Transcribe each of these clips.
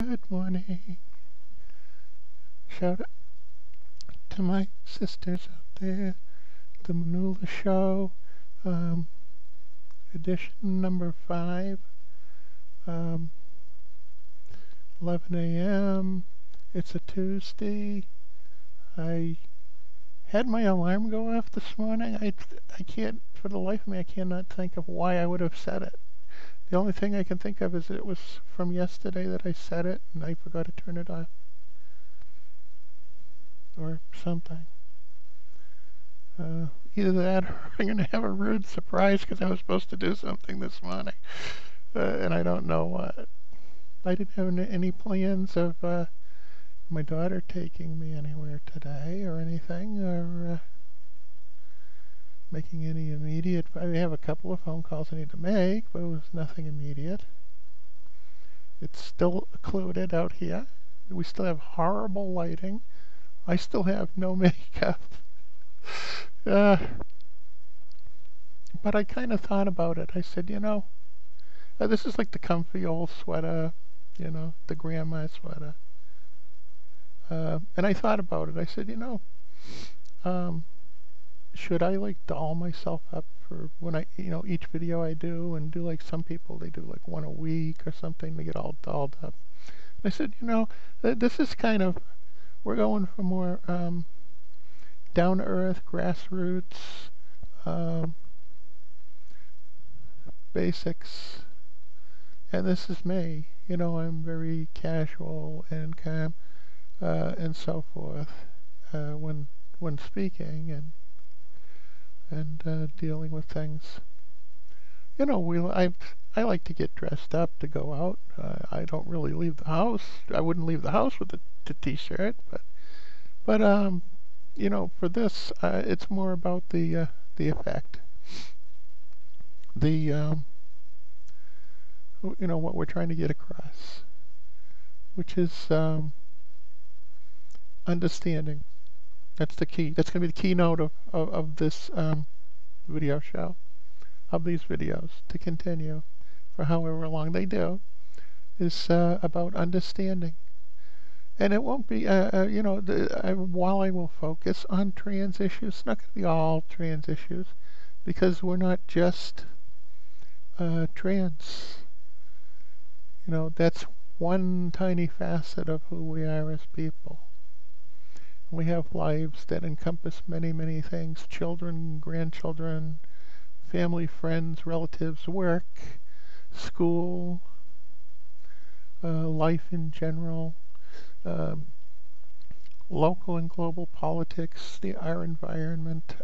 Good morning. Shout out to my sisters out there. The Nuala Show, um, edition number 5, um, 11 a.m. It's a Tuesday. I had my alarm go off this morning. I can't, for the life of me, I cannot think of why I would have set it. The only thing I can think of is it was from yesterday that I set it and I forgot to turn it off. Or something. Either that or I'm going to have a rude surprise because I was supposed to do something this morning. And I don't know what. I didn't have any plans of my daughter taking me anywhere today or anything, or making any immediate. I have a couple of phone calls I need to make, but it was nothing immediate. It's still occluded out here. We still have horrible lighting. I still have no makeup. But I kind of thought about it. I said, this is like the comfy old sweater, the grandma sweater. And I thought about it. I said, should I like doll myself up for when I, each video I do, and do like some people, they do like one a week or something to get all dolled up. And I said, this is kind of, we're going for more down-to-earth, grassroots, basics. And this is me. I'm very casual and calm and so forth when speaking and dealing with things. I like to get dressed up to go out. I don't really leave the house. I wouldn't leave the house with the t-shirt, but for this, it's more about the effect. What we're trying to get across, which is understanding. That's the key. That's going to be the keynote of this video show, of these videos, to continue for however long they do, is about understanding. And it won't be, while I will focus on trans issues, it's not going to be all trans issues, because we're not just trans. That's one tiny facet of who we are as people. We have lives that encompass many, many things: children, grandchildren, family, friends, relatives, work, school, life in general, local and global politics, our environment,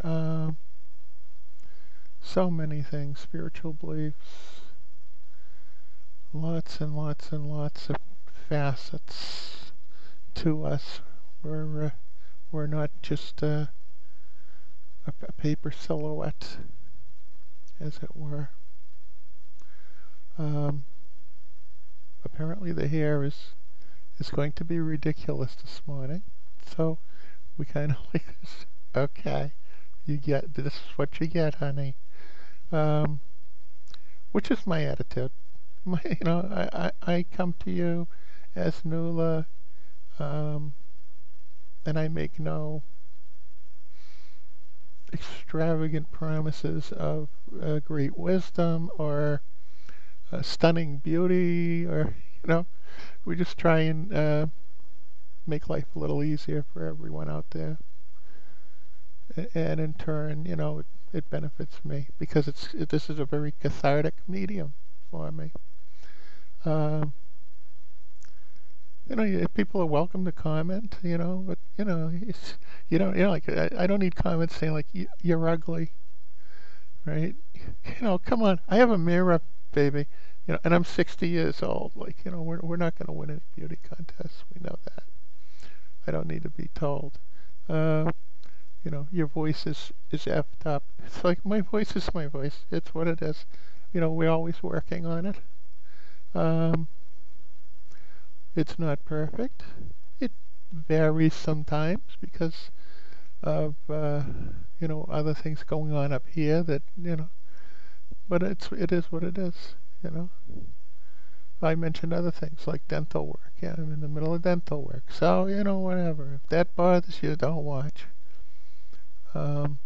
so many things, spiritual beliefs, lots and lots and lots of facets to us. We're not just a paper silhouette, as it were. Apparently the hair is going to be ridiculous this morning, so we kind of like this. Okay, this is what you get, honey. Which is my attitude. I come to you as Nuala, and I make no extravagant promises of great wisdom or stunning beauty, or we just try and make life a little easier for everyone out there, and in turn, it benefits me because this is a very cathartic medium for me. People are welcome to comment, but it's, like I don't need comments saying like you're ugly, right? Come on, I have a mirror, baby, and I'm 60 years old. Like, we're not going to win any beauty contests. We know that. I don't need to be told. Your voice is effed up. It's like, my voice is my voice. It's what it is. We're always working on it. It's not perfect. It varies sometimes because of other things going on up here that but it is what it is. I mentioned other things like dental work. Yeah, I'm in the middle of dental work. So, whatever. If that bothers you, don't watch. Um,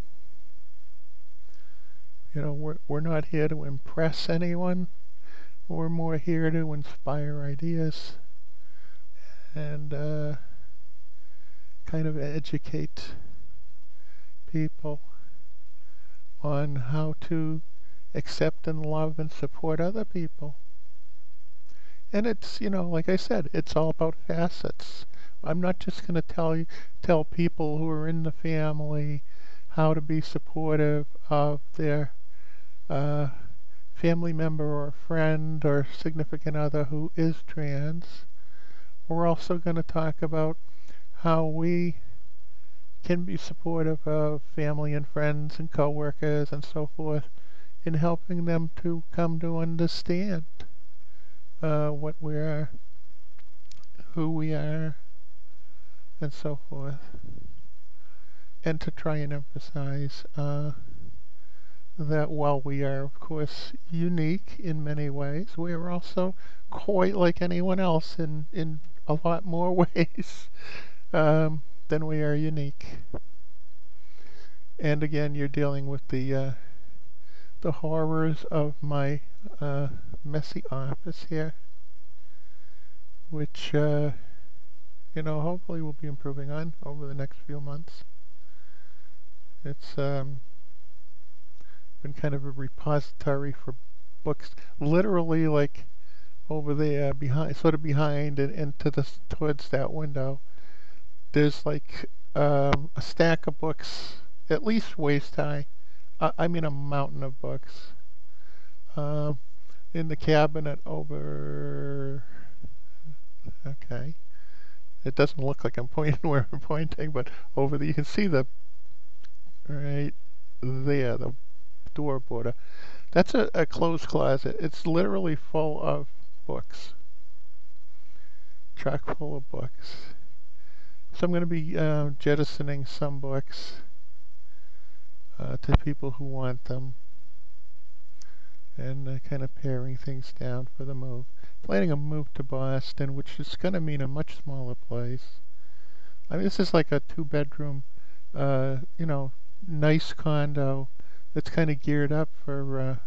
we're not here to impress anyone. We're more here to inspire ideas and kind of educate people on how to accept and love and support other people. And it's, like I said, it's all about facets. I'm not just going to tell people who are in the family how to be supportive of their uh, family member or friend or significant other who is trans. We're also going to talk about how we can be supportive of family and friends and coworkers and so forth in helping them to come to understand what we are, who we are, and so forth. And to try and emphasize that while we are, of course, unique in many ways, we are also quite like anyone else in a lot more ways than we are unique. And again, you're dealing with the horrors of my messy office here, which hopefully we'll be improving on over the next few months. It's been kind of a repository for books, literally like over there behind, sort of behind and to the towards that window. There's like a stack of books, at least waist high. I mean a mountain of books. Um, in the cabinet over. Okay, it doesn't look like I'm pointing where I'm pointing, but over there you can see the right there, the door border. That's a clothes closet. It's literally full of books, chock full of books. So I'm going to be jettisoning some books to people who want them and kind of paring things down for the move. Planning a move to Boston, which is going to mean a much smaller place. I mean, this is like a two-bedroom, uh, you know, nice condo that's kind of geared up for, a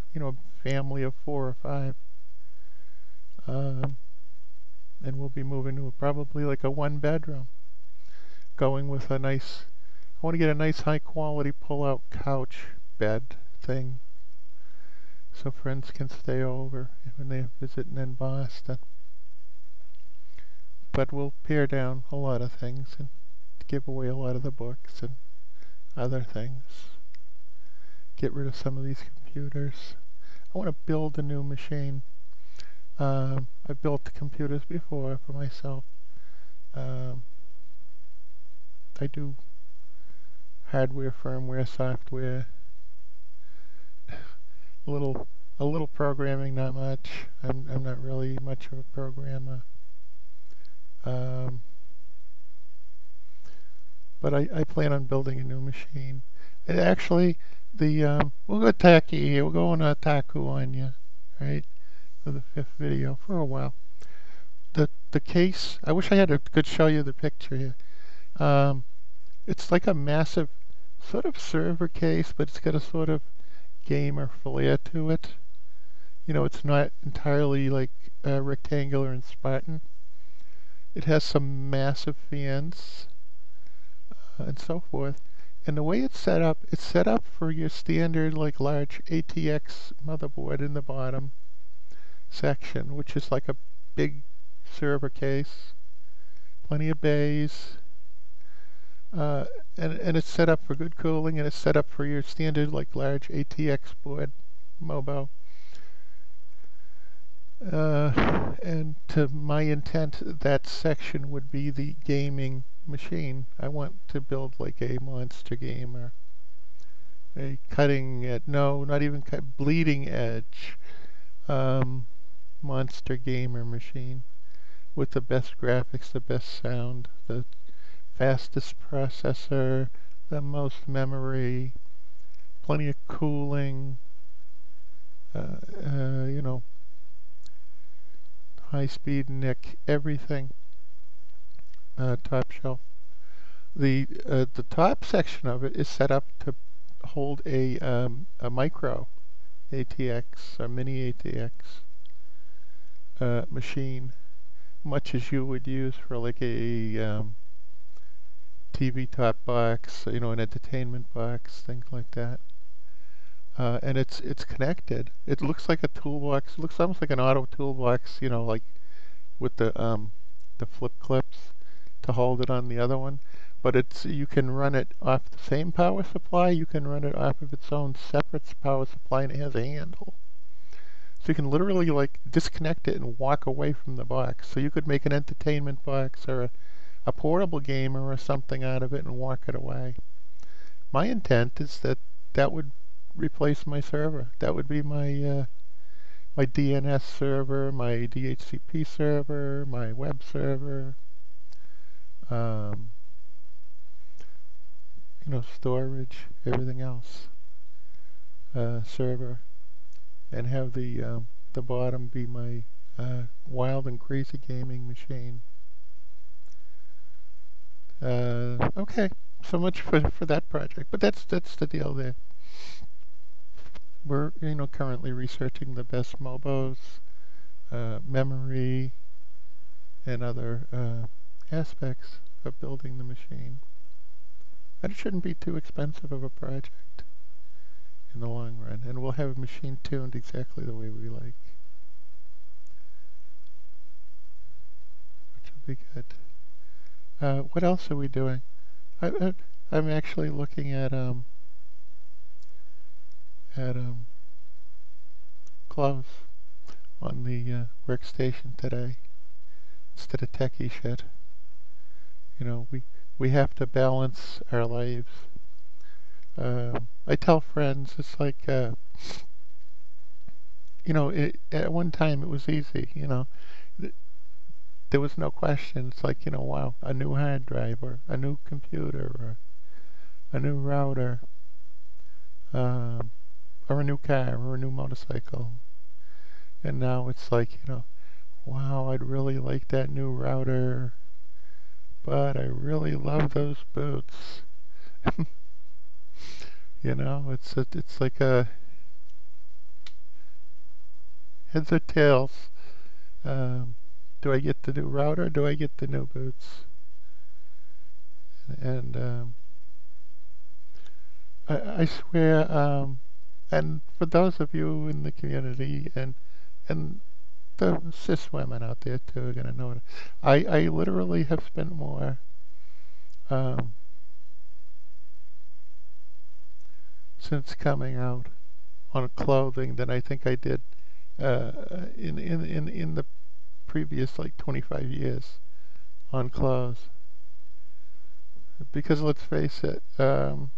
family of 4 or 5. Um, and we'll be moving to probably like a one-bedroom, going with a nice. I want to get a nice high-quality pull-out couch bed thing, so friends can stay over when they're visiting in Boston. But we'll pare down a lot of things and give away a lot of the books and other things. Get rid of some of these computers. I want to build a new machine. I've built computers before for myself. Um, I do hardware, firmware, software, a little programming, not much. I'm not really much of a programmer. Um, but I plan on building a new machine. And actually, we'll go tacky here. We'll go on a taku on you, right? For the 5th video for a while. The case. I wish I could show you the picture here. Um, it's like a massive sort of server case, but it's got a sort of gamer flair to it. It's not entirely like rectangular and Spartan. It has some massive fans and so forth. And the way it's set up for your standard like large ATX motherboard in the bottom section, which is like a big server case, plenty of bays, uh, and it's set up for good cooling, and it's set up for your standard like large ATX board, Mobo. And to my intent, that section would be the gaming machine. I want to build like a monster gamer, a cutting edge, no, not even bleeding edge, monster gamer machine with the best graphics, the best sound, the fastest processor, the most memory, plenty of cooling, uh, uh, you know, high-speed NIC, everything top shelf. The top section of it is set up to hold a micro ATX or mini ATX machine, much as you would use for like a TV top box, you know, an entertainment box, things like that. And it's connected. It looks like a toolbox. It looks almost like an auto toolbox, you know, like with the flip clips to hold it on the other one. But it's you can run it off the same power supply. You can run it off of its own separate power supply, and it has a handle. So you can literally like disconnect it and walk away from the box. So you could make an entertainment box or a portable gamer or something out of it and walk it away. My intent is that that would replace my server. That would be my DNS server, my DHCP server, my web server, um, you know, storage, everything else, server, and have the bottom be my wild and crazy gaming machine. Okay, so much for that project, but that's the deal there. We're currently researching the best Mobos, memory, and other aspects of building the machine. And it shouldn't be too expensive of a project in the long run, and we'll have a machine tuned exactly the way we like, which will be good. What else are we doing? I'm actually looking at clothes on the workstation today instead of techie shit. You know, we have to balance our lives. I tell friends, it's like, at one time it was easy, there was no question. It's like, wow, a new hard drive or a new computer or a new router, um, or a new car or a new motorcycle. And now it's like, wow, I'd really like that new router, but I really love those boots. It's like a heads or tails. Do I get the new router? Do I get the new boots? And I swear, and for those of you in the community and the cis women out there too are gonna know it. I literally have spent more um, since coming out on clothing than I think I did in the previous like 25 years on clothes. Because let's face it, if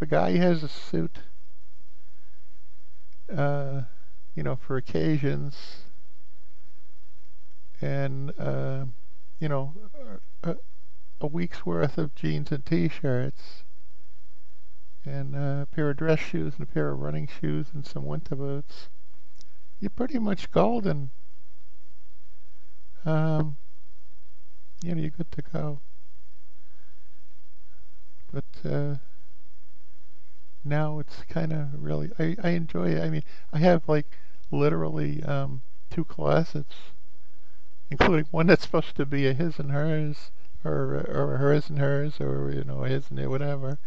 a guy has a suit, for occasions, and a, a week's worth of jeans and t-shirts, and a pair of dress shoes and a pair of running shoes and some winter boots, you're pretty much golden. You're good to go. But now it's kind of really, I enjoy it. I mean, I have like literally two closets, including one that's supposed to be a his and hers, or hers and hers, or his and whatever,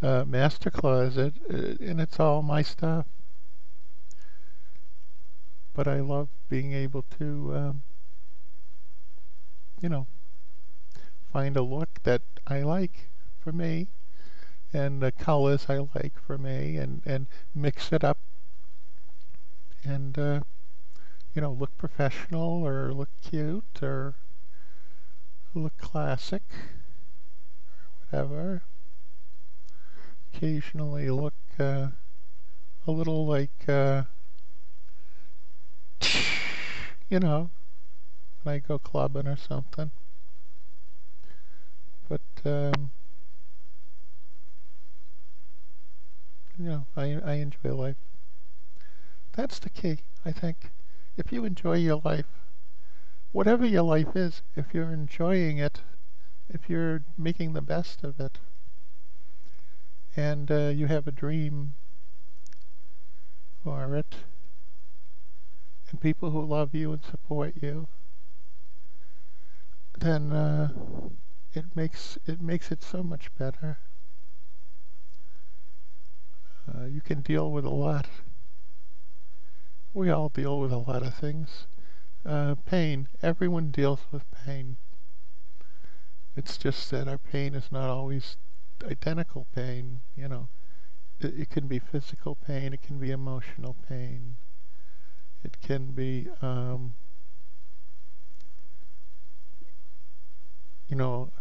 master closet, and it's all my stuff. But I love being able to, find a look that I like for me, and the colors I like for me, and mix it up, and look professional or look cute or look classic or whatever. Occasionally look a little like when I go clubbing or something. But I enjoy life. That's the key, I think. if you enjoy your life, whatever your life is, if you're enjoying it, if you're making the best of it, and you have a dream for it, and people who love you and support you, then it makes it so much better. You can deal with a lot. We all deal with a lot of things. Pain. Everyone deals with pain. It's just that our pain is not always identical pain. It can be physical pain. It can be emotional pain. It can be, a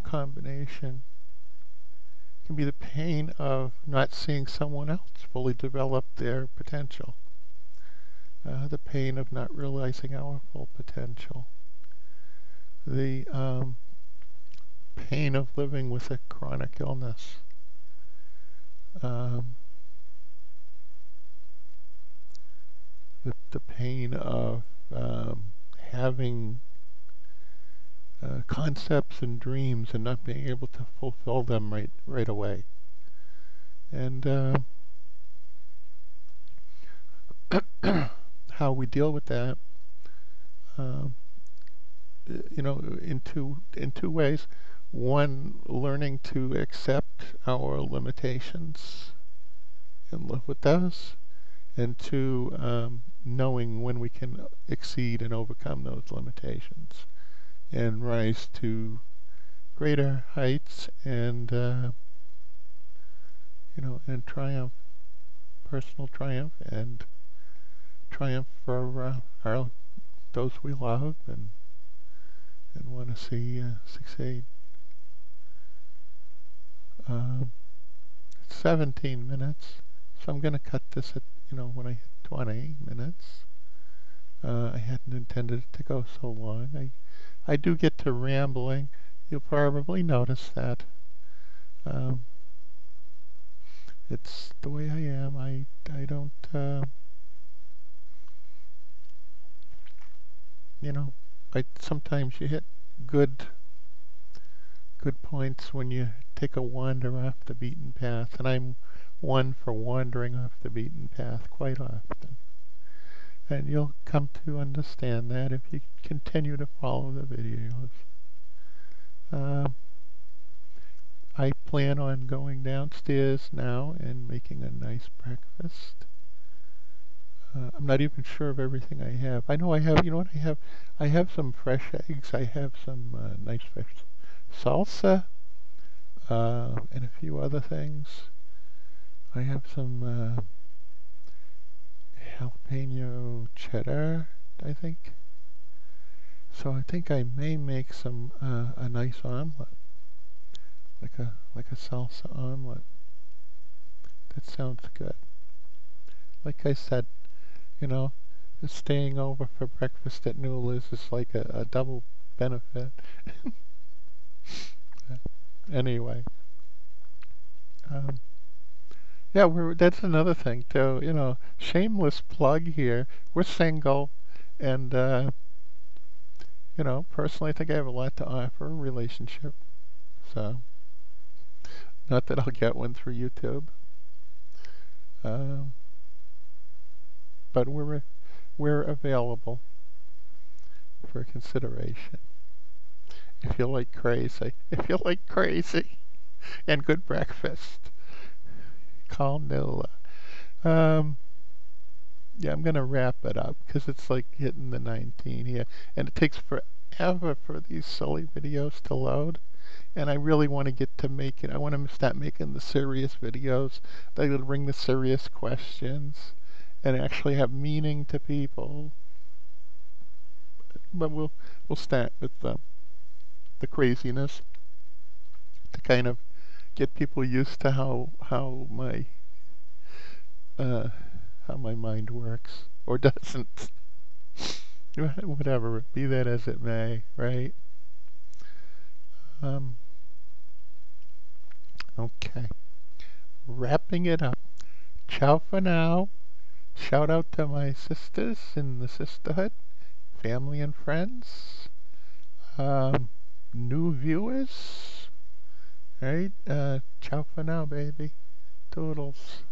combination. It can be the pain of not seeing someone else fully develop their potential. The pain of not realizing our full potential. The pain of living with a chronic illness. Um, the pain of having concepts and dreams and not being able to fulfill them right away. And how we deal with that, um, in two ways. One, learning to accept our limitations and live with those, and two, knowing when we can exceed and overcome those limitations and rise to greater heights and triumph, personal triumph, and triumph for those we love and want to see succeed. It's 17 minutes, so I'm going to cut this at when I hit 20 minutes. I hadn't intended it to go so long. I do get to rambling. You'll probably notice that. It's the way I am. I don't, sometimes you hit good points when you take a wander off the beaten path, and I'm one for wandering off the beaten path quite often. And you'll come to understand that if you continue to follow the videos. I plan on going downstairs now and making a nice breakfast. I'm not even sure of everything I have. I know I have, you know what I have? I have some fresh eggs. I have some nice fresh salsa and a few other things. I have some jalapeno cheddar, I think. So I think I may make some a nice omelet, like a salsa omelet. That sounds good. Like I said, staying over for breakfast at Nuala's is like a double benefit. Anyway, yeah, that's another thing too. Shameless plug here. We're single, and personally, I think I have a lot to offer a relationship. So, not that I'll get one through YouTube, um, but we're available for consideration. If you like crazy, and good breakfast, call Nuala. Um, yeah, I'm gonna wrap it up because it's like hitting the 19 here, and it takes forever for these silly videos to load. And I really want to get to making. I want to start making the serious videos that will bring the serious questions and actually have meaning to people. But we'll start with the craziness to kind of get people used to how my mind works or doesn't. Whatever, be that as it may, right? Okay, wrapping it up. Ciao for now. Shout out to my sisters in the sisterhood. family and friends, um, new viewers, right? Ciao for now, baby. Toodles.